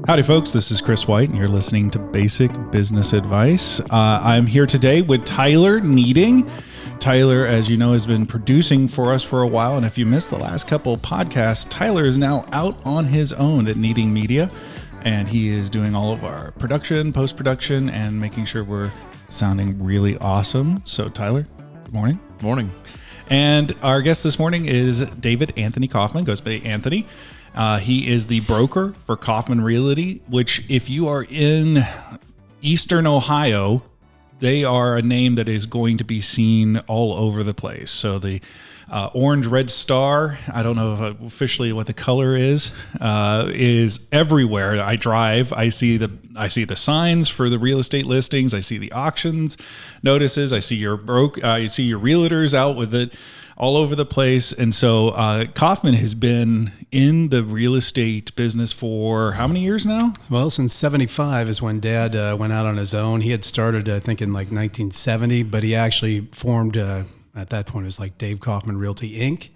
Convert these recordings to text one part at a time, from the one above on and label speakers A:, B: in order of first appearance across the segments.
A: Howdy, folks. This is Chris White, and you're listening to Basic Business Advice. I'm here today with Tyler Needing. Tyler, as you know, has been producing for us for a while, and if you missed the last couple of podcasts, Tyler is now out on his own at Needing Media, and he is doing all of our production, post-production, and making sure we're sounding really awesome. So, Tyler, good morning.
B: Morning.
A: And our guest this morning is David Anthony Kaufman, goes by Anthony. He is the broker for Kaufman Realty, which if you are in Eastern Ohio, they are a name that is going to be seen all over the place. So the orange-red star, I don't know officially what the color is everywhere. I drive, I see the signs for the real estate listings. I see the auctions notices. I see your realtors out with it all over the place. And so Kaufman has been in the real estate business for how many years now?
C: Well, since 75 is when Dad went out on his own. He had started, I think, in like 1970, but he actually formed, at that point, it was like Dave Kaufman Realty, Inc.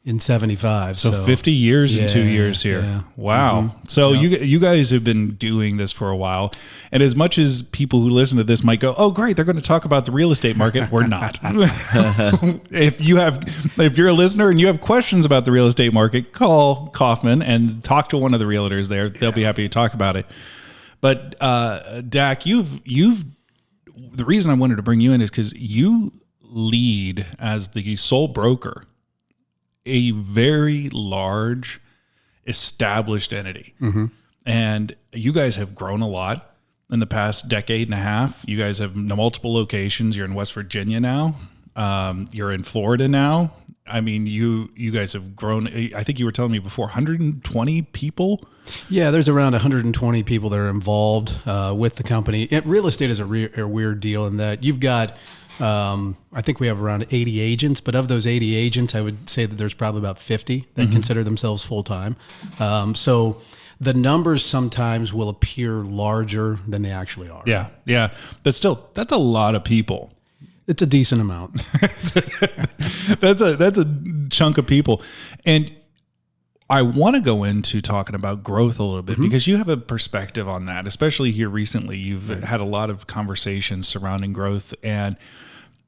C: in 75.
A: So 50 years in 2 years here.
C: Yeah.
A: Wow. Mm-hmm. So you guys have been doing this for a while. And as much as people who listen to this might go, oh, great, they're going to talk about the real estate market, we're not. If you're a listener and you have questions about the real estate market, call Kaufman and talk to one of the realtors there. They'll be happy to talk about it. But Dak, the reason I wanted to bring you in is because you lead as the sole broker a very large established entity. Mm-hmm. And you guys have grown a lot in the past decade and a half. You guys have multiple locations. You're in West Virginia now. You're in Florida now. I mean, you guys have grown. I think you were telling me before, 120 people?
C: Yeah, there's around 120 people that are involved with the company. Real estate is a weird deal in that you've got I think we have around 80 agents, but of those 80 agents, I would say that there's probably about 50 that consider themselves full-time. So the numbers sometimes will appear larger than they actually are.
A: Yeah. But still, that's a lot of people.
C: It's a decent amount.
A: That's a chunk of people. And I want to go into talking about growth a little bit because you have a perspective on that, especially here recently. You've had a lot of conversations surrounding growth, and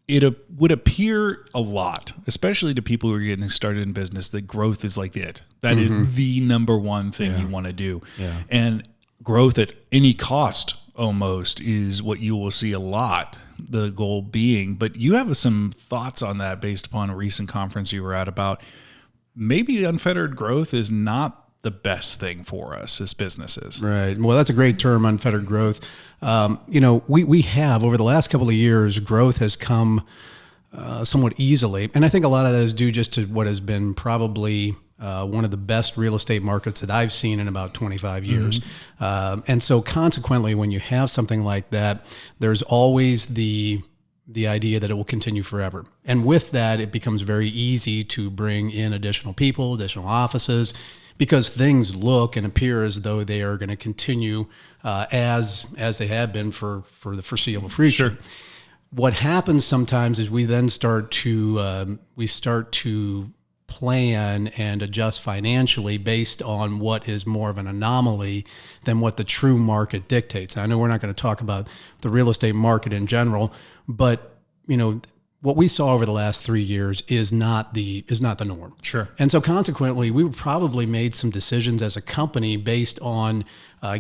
A: it would appear a lot, especially to people who are getting started in business, that growth is like it. That is the number one thing you want to do. Yeah. And growth at any cost almost is what you will see a lot, the goal being. But you have some thoughts on that based upon a recent conference you were at about maybe unfettered growth is not the best thing for us as businesses.
C: Right. Well, that's a great term, unfettered growth. We have, over the last couple of years, growth has come somewhat easily. And I think a lot of that is due just to what has been probably one of the best real estate markets that I've seen in about 25 years. And so consequently, when you have something like that, there's always the idea that it will continue forever. And with that, it becomes very easy to bring in additional people, additional offices, because things look and appear as though they are going to continue as they have been for the foreseeable future. Sure. What happens sometimes is we then start to plan and adjust financially based on what is more of an anomaly than what the true market dictates. I know we're not going to talk about the real estate market in general, but what we saw over the last 3 years is not the norm.
A: Sure. And
C: so consequently, we probably made some decisions as a company based on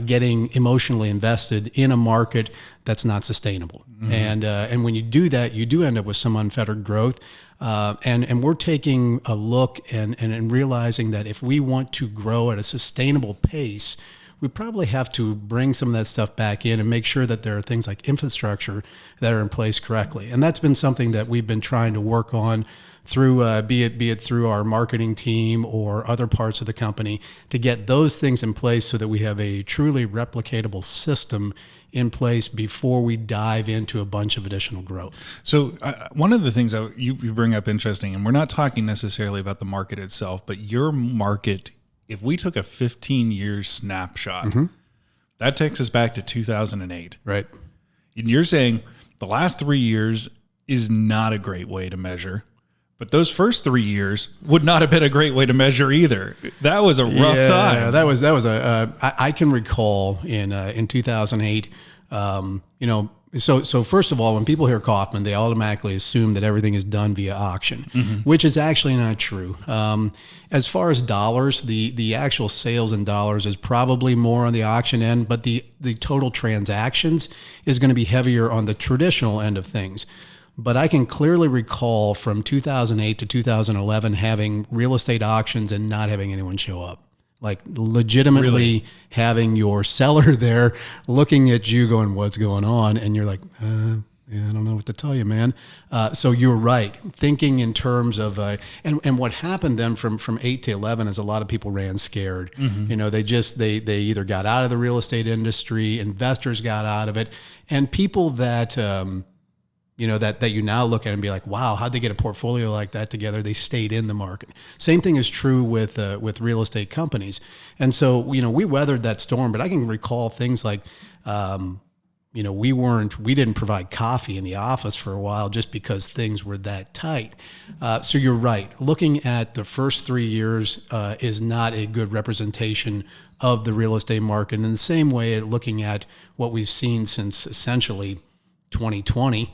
C: getting emotionally invested in a market that's not sustainable. Mm-hmm. And when you do that, you do end up with some unfettered growth. And we're taking a look and realizing that if we want to grow at a sustainable pace, we probably have to bring some of that stuff back in and make sure that there are things like infrastructure that are in place correctly. And that's been something that we've been trying to work on through, be it through our marketing team or other parts of the company, to get those things in place so that we have a truly replicatable system in place before we dive into a bunch of additional growth.
A: So one of the things you bring up interesting, and we're not talking necessarily about the market itself, but your market, if we took a 15-year snapshot, that takes us back to 2008.
C: Right.
A: And you're saying the last 3 years is not a great way to measure, But those first 3 years would not have been a great way to measure either. That was a rough time.
C: That was I can recall in 2008. So first of all, when people hear Kaufman, they automatically assume that everything is done via auction, which is actually not true. As far as dollars, the actual sales in dollars is probably more on the auction end, but the total transactions is going to be heavier on the traditional end of things. But I can clearly recall from 2008 to 2011 having real estate auctions and not having anyone show up. Like legitimately having your seller there looking at you going, what's going on? And you're like, yeah, I don't know what to tell you, man. So you're right. Thinking in terms of, and what happened then from 8 to 11 is a lot of people ran scared. You know, they either got out of the real estate industry, investors got out of it, and people that, that you now look at and be like, wow, how'd they get a portfolio like that together? They stayed in the market. Same thing is true with real estate companies. And so, we weathered that storm, but I can recall things like, we didn't provide coffee in the office for a while just because things were that tight. So you're right. Looking at the first 3 years is not a good representation of the real estate market. In the same way, looking at what we've seen since essentially 2020,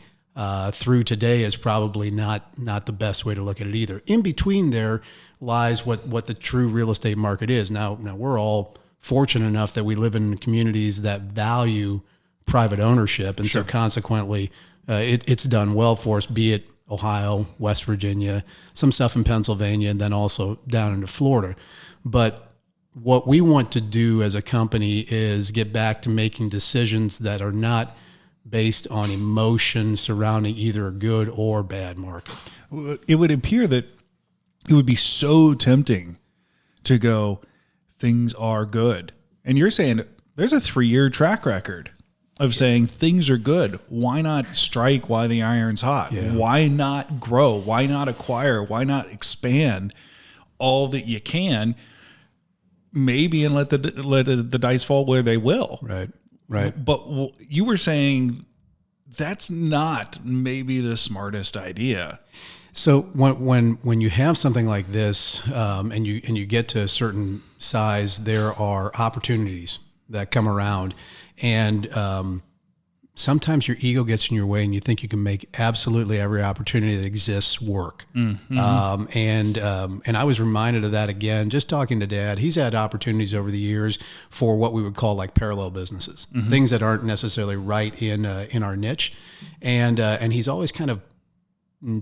C: through today is probably not the best way to look at it either. In between there lies what the true real estate market is. Now we're all fortunate enough that we live in communities that value private ownership, and so consequently, it's done well for us. Be it Ohio, West Virginia, some stuff in Pennsylvania, and then also down into Florida. But what we want to do as a company is get back to making decisions that are not based on emotion surrounding either a good or bad market.
A: It would appear that it would be so tempting to go, things are good. And you're saying there's a 3-year track record of saying things are good. Why not strike while the iron's hot? Yeah. Why not grow? Why not acquire? Why not expand all that you can? Maybe and let the dice fall where they will.
C: Right.
A: But you were saying that's not maybe the smartest idea.
C: So when you have something like this, and you get to a certain size, there are opportunities that come around, and sometimes your ego gets in your way, and you think you can make absolutely every opportunity that exists work. And I was reminded of that again, just talking to Dad. He's had opportunities over the years for what we would call like parallel businesses, things that aren't necessarily right in our niche, and he's always kind of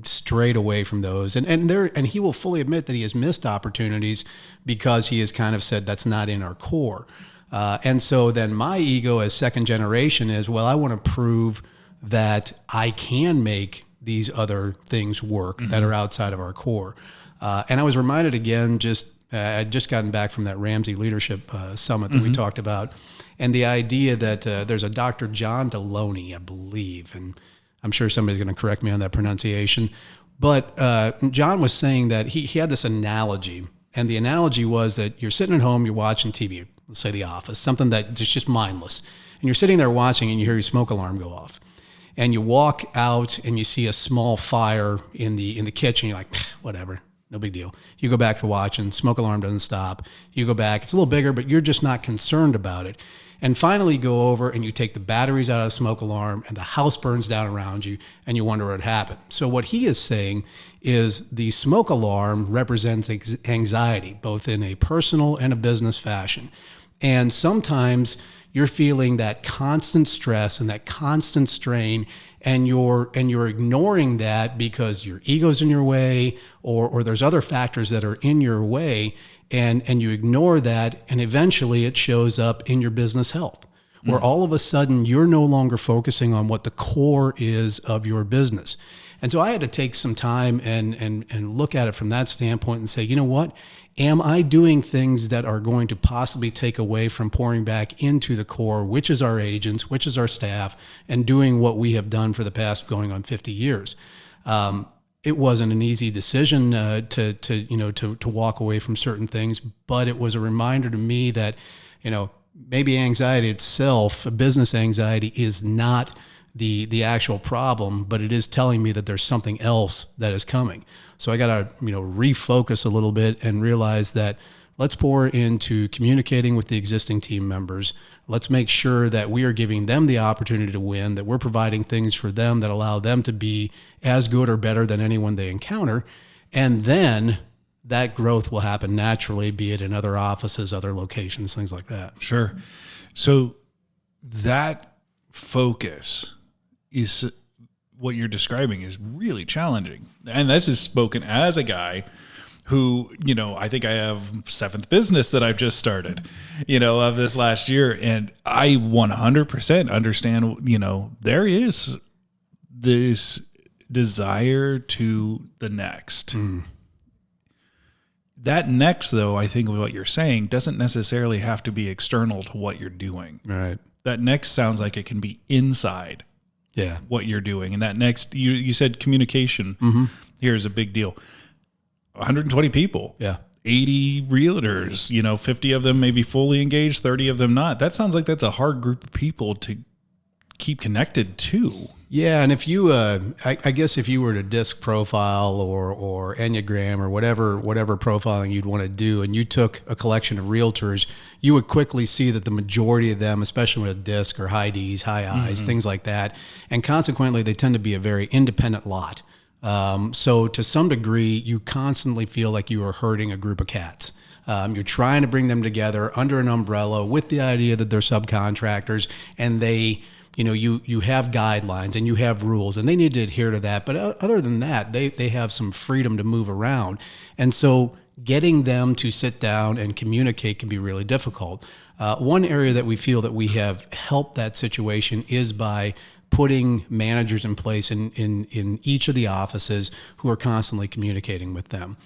C: strayed away from those, and he will fully admit that he has missed opportunities because he has kind of said that's not in our core. And so then my ego as second generation is, well, I want to prove that I can make these other things work that are outside of our core. And I was reminded again, I'd just gotten back from that Ramsey Leadership Summit that we talked about, and the idea that there's a Dr. John Deloney, I believe, and I'm sure somebody's going to correct me on that pronunciation, but John was saying that he had this analogy, and the analogy was that you're sitting at home, you're watching TV, let's say The Office, something that's just mindless. And you're sitting there watching and you hear your smoke alarm go off. And you walk out and you see a small fire in the kitchen. You're like, whatever, no big deal. You go back to watching, smoke alarm doesn't stop. You go back, it's a little bigger, but you're just not concerned about it. And finally you go over and you take the batteries out of the smoke alarm and the house burns down around you and you wonder what happened. So what he is saying is the smoke alarm represents anxiety, both in a personal and a business fashion. And sometimes you're feeling that constant stress and that constant strain, and you're ignoring that because your ego's in your way, or there's other factors that are in your way, and you ignore that, and eventually it shows up in your business health, where all of a sudden you're no longer focusing on what the core is of your business. And so I had to take some time and look at it from that standpoint and say, you know what? Am I doing things that are going to possibly take away from pouring back into the core, which is our agents, which is our staff, and doing what we have done for the past going on 50 years? It wasn't an easy decision to walk away from certain things, but it was a reminder to me that, maybe anxiety itself, business anxiety, is not the actual problem, but it is telling me that there's something else that is coming. So I got to, refocus a little bit and realize that let's pour into communicating with the existing team members. Let's make sure that we are giving them the opportunity to win, that we're providing things for them that allow them to be as good or better than anyone they encounter. And then that growth will happen naturally, be it in other offices, other locations, things like that.
A: Sure. So that focus is what you're describing is really challenging. And this is spoken as a guy who, I think I have 7th business that I've just started, of this last year. And I 100% understand, there is this desire to the next. That next, though, I think what you're saying doesn't necessarily have to be external to what you're doing.
C: Right.
A: That next sounds like it can be inside what you're doing. And that next, you said communication. Here's a big deal. 120 people. 80 realtors, 50 of them maybe fully engaged, 30 of them not. That sounds like that's a hard group of people to keep connected to.
C: Yeah, and if you, I guess if you were to disc profile or Enneagram or whatever profiling you'd want to do, and you took a collection of realtors, you would quickly see that the majority of them, especially with a disc or high Ds, high Is, things like that, and consequently they tend to be a very independent lot. So to some degree, you constantly feel like you are herding a group of cats. You're trying to bring them together under an umbrella with the idea that they're subcontractors, and they, you have guidelines and you have rules and they need to adhere to that. But other than that, they have some freedom to move around. And so getting them to sit down and communicate can be really difficult. One area that we feel that we have helped that situation is by putting managers in place in each of the offices who are constantly communicating with them.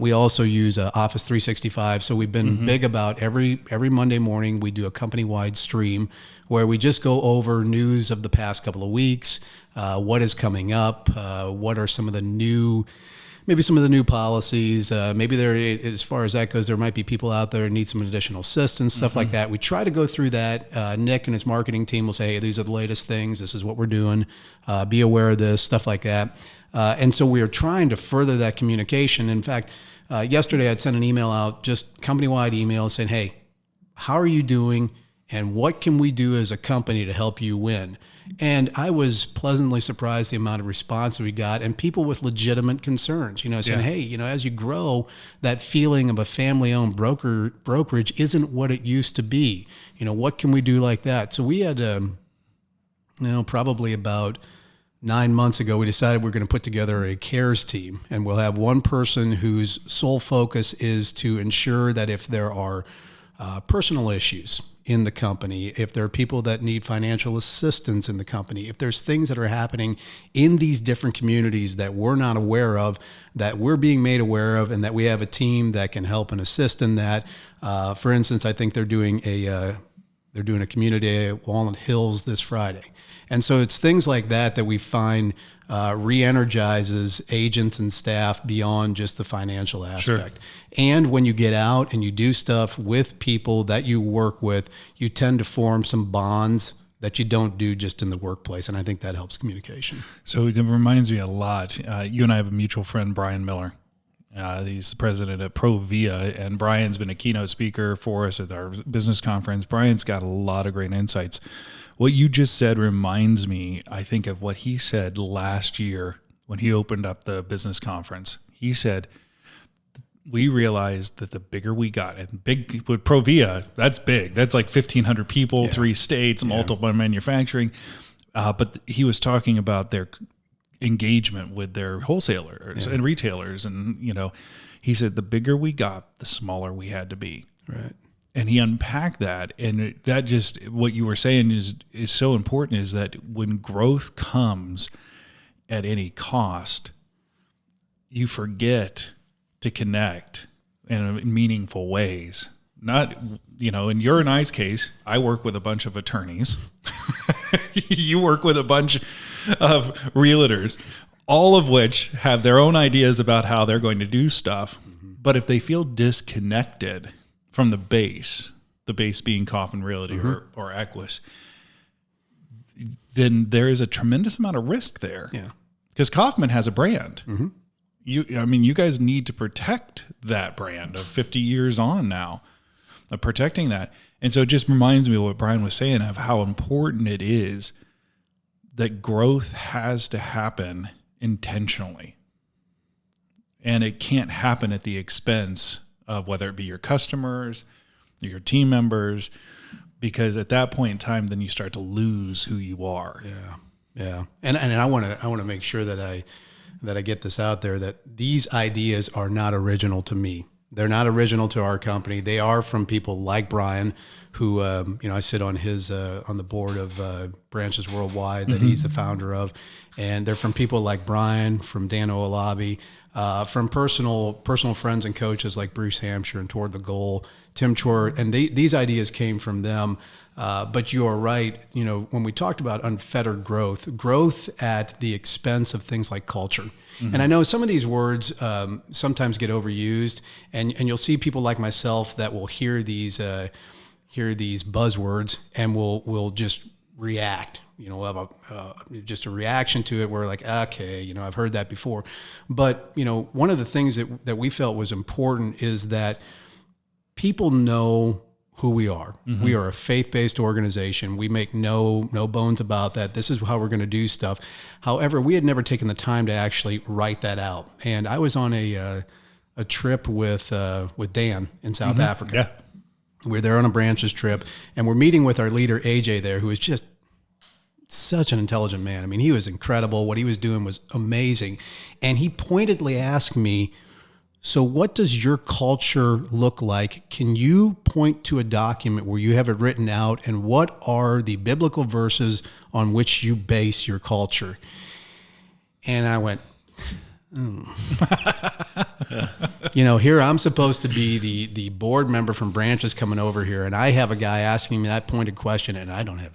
C: We also use Office 365. So we've been big about every Monday morning, we do a company-wide stream where we just go over news of the past couple of weeks, what is coming up, what are some of the new policies. Maybe there, as far as that goes, there might be people out there who need some additional assistance, stuff like that. We try to go through that. Nick and his marketing team will say, hey, these are the latest things. This is what we're doing. Be aware of this, stuff like that. And so we are trying to further that communication. In fact, yesterday I'd sent an email out, just company-wide email saying, hey, how are you doing? And what can we do as a company to help you win? And I was pleasantly surprised the amount of response we got, and people with legitimate concerns, saying, hey, as you grow, that feeling of a family-owned brokerage isn't what it used to be. What can we do like that? So we had, probably about 9 months ago, we decided we're going to put together a CARES team, and we'll have one person whose sole focus is to ensure that if there are personal issues in the company, if there are people that need financial assistance in the company, if there's things that are happening in these different communities that we're not aware of, that we're being made aware of, and that we have a team that can help and assist in that. For instance, I think they're doing a community day at Walnut Hills this Friday. And so it's things like that we find re-energizes agents and staff beyond just the financial aspect. Sure. And when you get out and you do stuff with people that you work with, you tend to form some bonds that you don't do just in the workplace. And I think that helps communication.
A: So it reminds me a lot. You and I have a mutual friend, Brian Miller. He's the president at Provia, and Brian's been a keynote speaker for us at our business conference. Brian's got a lot of great insights. What you just said reminds me, I think, of what he said last year when he opened up the business conference. He said, we realized that the bigger we got, and big with Provia, that's big. That's like 1,500 people, 3 states, multiple manufacturing. But he was talking about their engagement with their wholesalers and retailers. And, he said the bigger we got, the smaller we had to be.
C: Right.
A: And he unpacked that. And that just, what you were saying is so important, is that when growth comes at any cost, you forget to connect in meaningful ways. Not, in your and I's case, I work with a bunch of attorneys. You work with a bunch of realtors, all of which have their own ideas about how they're going to do stuff. Mm-hmm. But if they feel disconnected from the base being Kaufman Realty or Eques, then there is a tremendous amount of risk there.
C: Yeah.
A: Because Kaufman has a brand. Mm-hmm. You guys need to protect that brand of 50 years on now, of protecting that. And so it just reminds me of what Brian was saying, of how important it is that growth has to happen intentionally. And it can't happen at the expense of whether it be your customers, your team members, because at that point in time, then you start to lose who you are.
C: Yeah. Yeah. And I want to make sure that I get this out there, that these ideas are not original to me. They're not original to our company. They are from people like Brian, who, I sit on on the board of Branches Worldwide that he's the founder of. And they're from people like Brian, from Dan Oalabi, from personal friends and coaches like Bruce Hampshire and Toward the Goal, Tim Chort. And these ideas came from them. But you are right. When we talked about unfettered growth at the expense of things like culture. Mm-hmm. And I know some of these words sometimes get overused, and you'll see people like myself that will hear these buzzwords and will just react. We'll have just a reaction to it. We're like, okay, I've heard that before. But one of the things that we felt was important is that people know who we are. Mm-hmm. We are a faith-based organization. We make no bones about that. This is how we're going to do stuff. However, we had never taken the time to actually write that out. And I was on a trip with Dan in South Africa.
A: Yeah.
C: We're there on a branches trip, and we're meeting with our leader, AJ, there, who is just such an intelligent man. I mean, he was incredible. What he was doing was amazing. And he pointedly asked me, so what does your culture look like? Can you point to a document where you have it written out, and what are the biblical verses on which you base your culture? And I went, here I'm supposed to be the board member from Branches coming over here, and I have a guy asking me that pointed question, and I don't have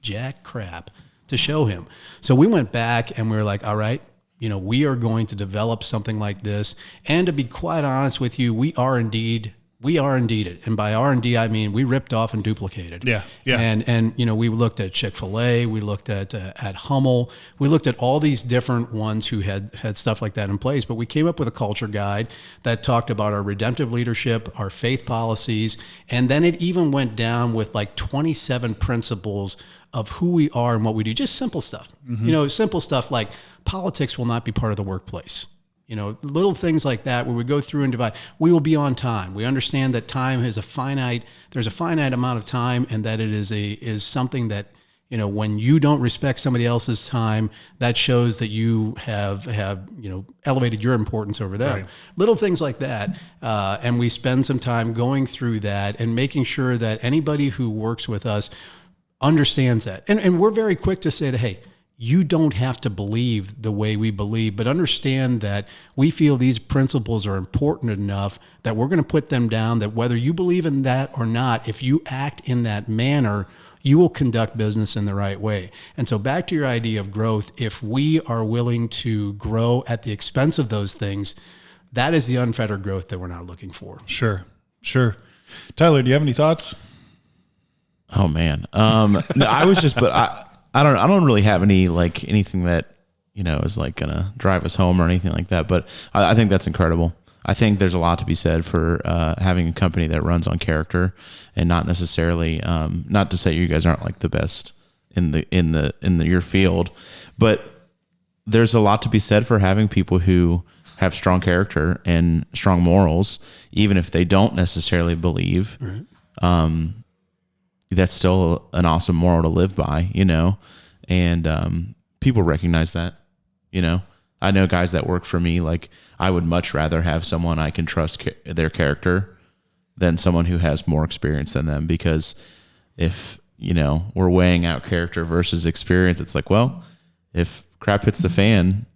C: jack crap to show him. So we went back and we were like, all right, we are going to develop something like this. And to be quite honest with you, we are indeed it. And by R&D, I mean we ripped off and duplicated.
A: Yeah.
C: And we looked at Chick-fil-A, we looked at Hummel, we looked at all these different ones who had stuff like that in place. But we came up with a culture guide that talked about our redemptive leadership, our faith policies, and then it even went down with like 27 principles of who we are and what we do. Just simple stuff. Mm-hmm. Simple stuff like politics will not be part of the workplace. Little things like that where we go through and divide. We will be on time. We understand that time has there's a finite amount of time, and that it is something that, when you don't respect somebody else's time, that shows that you have elevated your importance over them. Right. Little things like that. And we spend some time going through that and making sure that anybody who works with us understands that. And we're very quick to say that, hey, you don't have to believe the way we believe, but understand that we feel these principles are important enough that we're going to put them down, that whether you believe in that or not, if you act in that manner, you will conduct business in the right way. And so back to your idea of growth, if we are willing to grow at the expense of those things, that is the unfettered growth that we're not looking for.
A: Sure. Tyler, do you have any thoughts?
B: Oh man. No, I don't really have anything that, is like going to drive us home or anything like that. But I think that's incredible. I think there's a lot to be said for having a company that runs on character, and not necessarily, not to say you guys aren't like the best in your field, but there's a lot to be said for having people who have strong character and strong morals, even if they don't necessarily believe. Right. That's still an awesome moral to live by, and people recognize that, I know guys that work for me, like I would much rather have someone I can trust their character than someone who has more experience than them, because if, we're weighing out character versus experience, it's like, well, if crap hits the fan,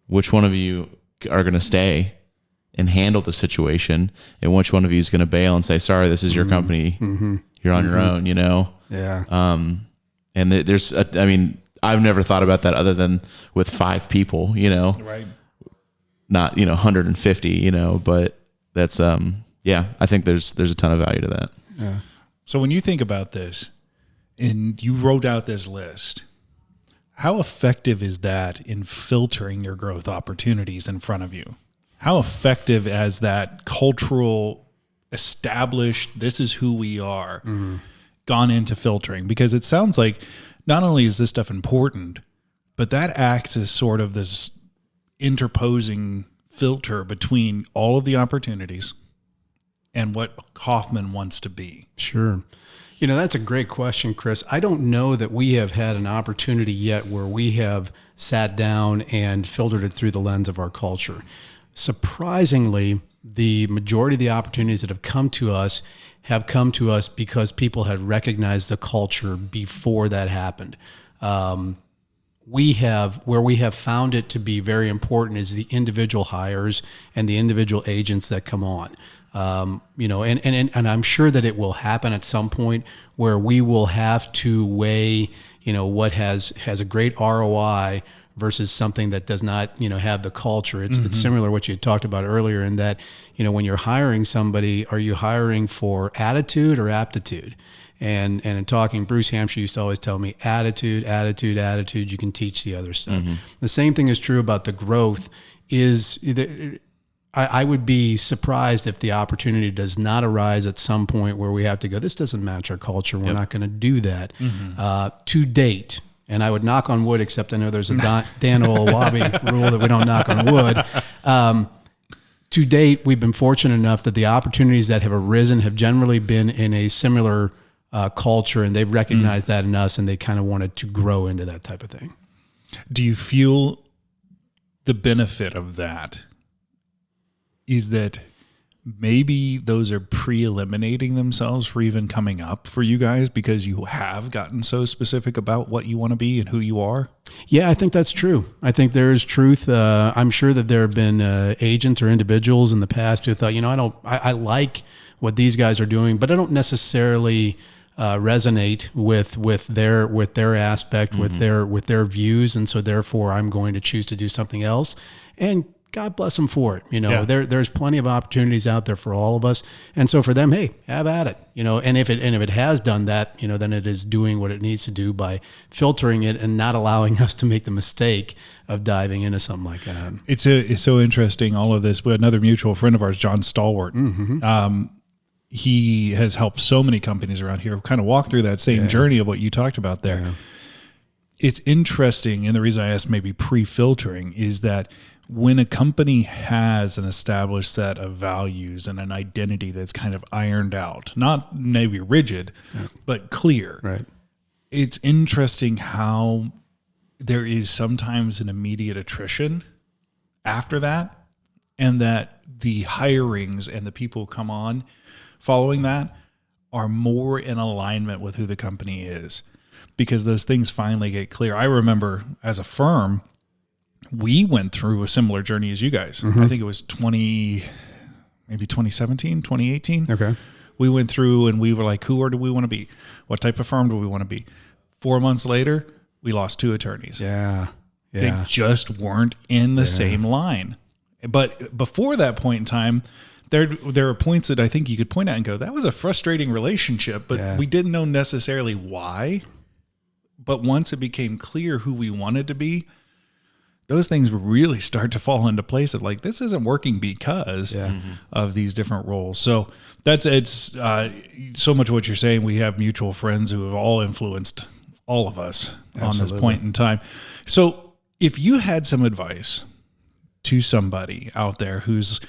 B: which one of you are going to stay and handle the situation, and which one of you is going to bail and say, sorry, this is your company. Mm-hmm. You're on your own,
C: Yeah.
B: And I've never thought about that other than with 5 people,
A: Right.
B: Not, 150, but that's, I think there's a ton of value to that.
C: Yeah.
A: So when you think about this, and you wrote out this list. How effective is that in filtering your growth opportunities in front of you? How effective as that cultural established, this is who we are, gone into filtering? Because it sounds like not only is this stuff important, but that acts as sort of this interposing filter between all of the opportunities and what Kaufman wants to be.
C: Sure. You know, that's a great question, Chris. I don't know that we have had an opportunity yet where we have sat down and filtered it through the lens of our culture. Surprisingly, the majority of the opportunities that have come to us because people had recognized the culture before that happened. Where we have found it to be very important is the individual hires and the individual agents that come on. You know, and I'm sure that it will happen at some point where we will have to weigh, you know, what has a great ROI versus something that does not, you know, have the culture. It's similar to what you talked about earlier in that, you know, when you're hiring somebody, are you hiring for attitude or aptitude? And in talking, Bruce Hampshire used to always tell me, attitude, you can teach the other stuff. The same thing is true about the growth. I would be surprised if the opportunity does not arise at some point where we have to go, this doesn't match our culture. We're not going to do that. To date, and I would knock on wood, except I know there's a Dan Olawabi rule that we don't knock on wood. To date, we've been fortunate enough that the opportunities that have arisen have generally been in a similar culture, and they've recognized that in us, and they kind of wanted to grow into that type of thing.
A: Do you feel the benefit of that is that maybe those are pre-eliminating themselves for even coming up for you guys because you have gotten so specific about what you want to be and who you are?
C: Yeah, I think that's true. I think there is truth. I'm sure that there have been agents or individuals in the past who thought, you know, I like what these guys are doing, but I don't necessarily resonate with their aspect, with their views, and so therefore I'm going to choose to do something else. And God bless them for it. You know, there's plenty of opportunities out there for all of us. And so for them, hey, have at it, you know, and if it has done that, you know, then it is doing what it needs to do by filtering it and not allowing us to make the mistake of diving into something like that.
A: It's so interesting. All of this, another mutual friend of ours, John Stalwart, he has helped so many companies around here kind of walk through that same journey of what you talked about there. Yeah. It's interesting. And the reason I asked maybe pre-filtering is that when a company has an established set of values and an identity that's kind of ironed out, not maybe rigid, but clear,
C: right?
A: It's interesting how there is sometimes an immediate attrition after that, and that the hirings and the people who come on following that are more in alignment with who the company is, because those things finally get clear. I remember as a firm, we went through a similar journey as you guys. I think it was 2017, 2018.
C: Okay.
A: We went through and we were like, who do we want to be? What type of firm do we want to be? 4 months later, we lost 2 attorneys.
C: Yeah.
A: They just weren't in the same line. But before that point in time, there are points that I think you could point out and go, that was a frustrating relationship, but we didn't know necessarily why. But once it became clear who we wanted to be, those things really start to fall into place of like, this isn't working because of these different roles. So it's so much of what you're saying. We have mutual friends who have all influenced all of us on this point in time. So if you had some advice to somebody out there who's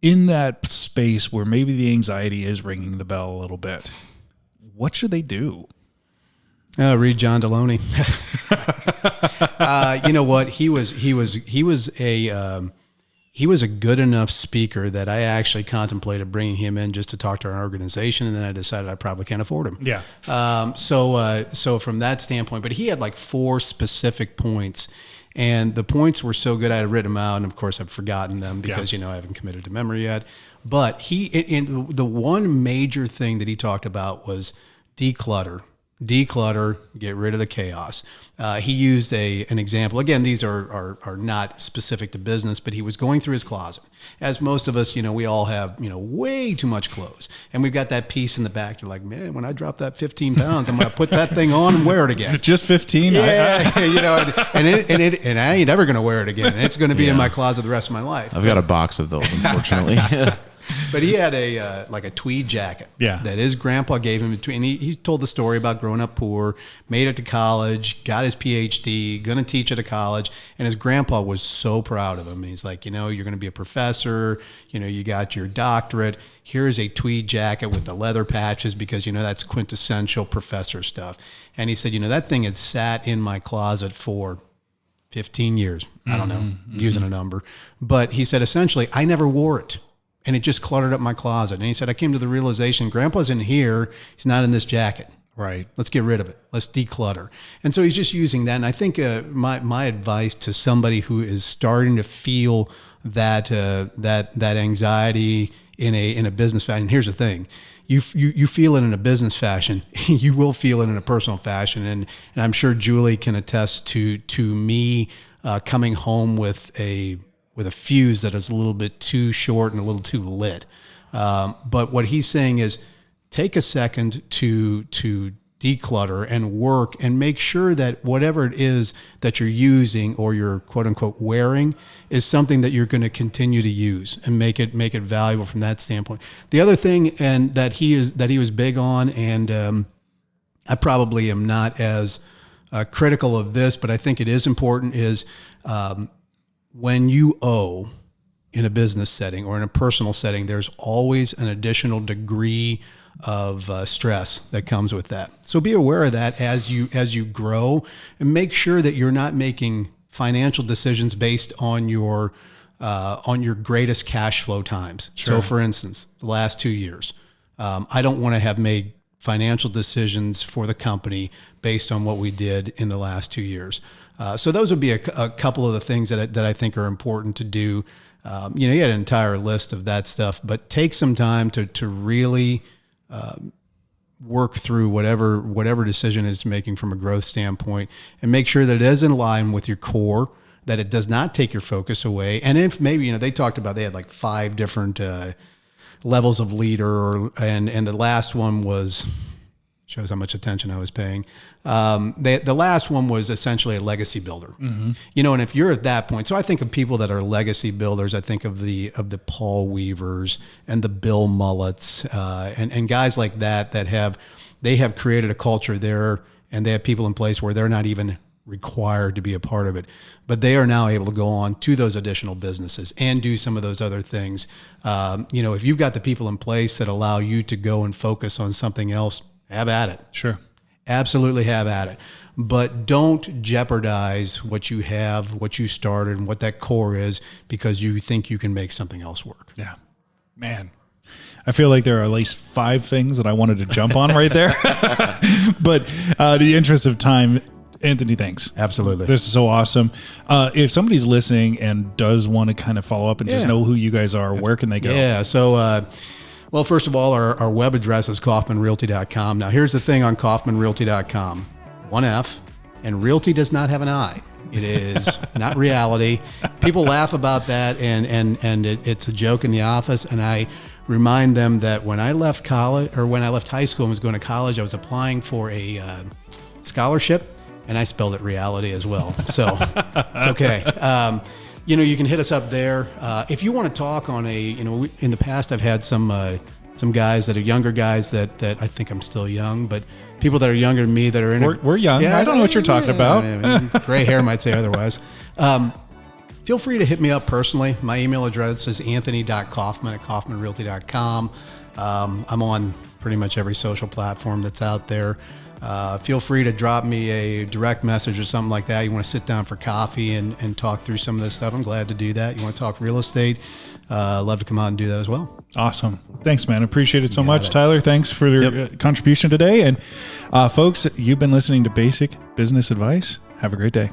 A: in that space where maybe the anxiety is ringing the bell a little bit, what should they do?
C: Read John Deloney. You know what? He was a good enough speaker that I actually contemplated bringing him in just to talk to our organization, and then I decided I probably can't afford him.
A: Yeah.
C: So from that standpoint, but he had like 4 specific points, and the points were so good I had written them out, and of course I've forgotten them because I haven't committed to memory yet. But the one major thing that he talked about was declutter. declutter, get rid of the chaos. He used an example. Again, these are not specific to business, but he was going through his closet. As most of us, we all have, way too much clothes. And we've got that piece in the back. You're like, man, when I drop that 15 pounds, I'm going to put that thing on and wear it again.
A: Just 15?
C: Yeah, and I ain't ever going to wear it again. And it's going to be in my closet the rest of my life.
B: I've got a box of those, unfortunately.
C: But he had a tweed jacket that his grandpa gave him. And he told the story about growing up poor, made it to college, got his PhD, going to teach at a college. And his grandpa was so proud of him. He's like, you're going to be a professor. You got your doctorate. Here's a tweed jacket with the leather patches because, that's quintessential professor stuff. And he said, that thing had sat in my closet for 15 years. I don't know, using a number. But he said, essentially, I never wore it. And it just cluttered up my closet. And he said, I came to the realization, Grandpa's in here. He's not in this jacket.
A: Right.
C: Let's get rid of it. Let's declutter. And so he's just using that. And I think my advice to somebody who is starting to feel that anxiety in a business fashion. And here's the thing. You feel it in a business fashion. You will feel it in a personal fashion. And I'm sure Julie can attest to me coming home with a fuse that is a little bit too short and a little too lit. But what he's saying is take a second to declutter and work and make sure that whatever it is that you're using or you're quote unquote wearing is something that you're going to continue to use and make it valuable from that standpoint. The other thing and that he was big on, and I probably am not as critical of this, but I think it is important, is when you owe in a business setting or in a personal setting, there's always an additional degree of stress that comes with that. So be aware of that as you grow, and make sure that you're not making financial decisions based on your greatest cash flow times. Sure. So for instance, the last 2 years, I don't want to have made financial decisions for the company based on what we did in the last 2 years. So those would be a couple of the things that I think are important to do. You had an entire list of that stuff, but take some time to really work through whatever decision is making from a growth standpoint, and make sure that it is in line with your core, that it does not take your focus away. And if maybe, they talked about, they had like 5 different levels of leader, and the last one was, shows how much attention I was paying. The last one was essentially a legacy builder. Mm-hmm. And if you're at that point, so I think of people that are legacy builders. I think of the Paul Weavers and the Bill Mullets, and guys like that have created a culture there, and they have people in place where they're not even required to be a part of it, but they are now able to go on to those additional businesses and do some of those other things. If you've got the people in place that allow you to go and focus on something else, have at it.
A: Sure.
C: Absolutely have at it. But don't jeopardize what you have, what you started, and what that core is because you think you can make something else work.
A: Yeah. Man, I feel like there are at least 5 things that I wanted to jump on right there. But the interest of time, Anthony, thanks.
C: Absolutely.
A: This is so awesome. If somebody's listening and does want to kind of follow up and just know who you guys are, where can they go?
C: Yeah. So, well, first of all, our web address is kaufmanrealty.com. Now, here's the thing on kaufmanrealty.com. 1 F, and realty does not have an I. It is not reality. People laugh about that, and it's a joke in the office. And I remind them that when I left college, or when I left high school and was going to college, I was applying for a scholarship, and I spelled it reality as well. So it's okay. You can hit us up there. If you want to talk on in the past, I've had some guys that are younger guys that I think I'm still young, but people that are younger than me that are in
A: We're young. Yeah, I don't know what you're talking about.
C: Gray hair might say otherwise. Feel free to hit me up personally. My email address is anthony.kaufman@kaufmanrealty.com. I'm on pretty much every social platform that's out there. Feel free to drop me a direct message or something like that. You want to sit down for coffee and talk through some of this stuff, I'm glad to do that. You want to talk real estate, love to come out and do that as well.
A: Awesome. Thanks, man. Appreciate it so much. Tyler, thanks for your contribution today. And folks, you've been listening to Basic Business Advice. Have a great day.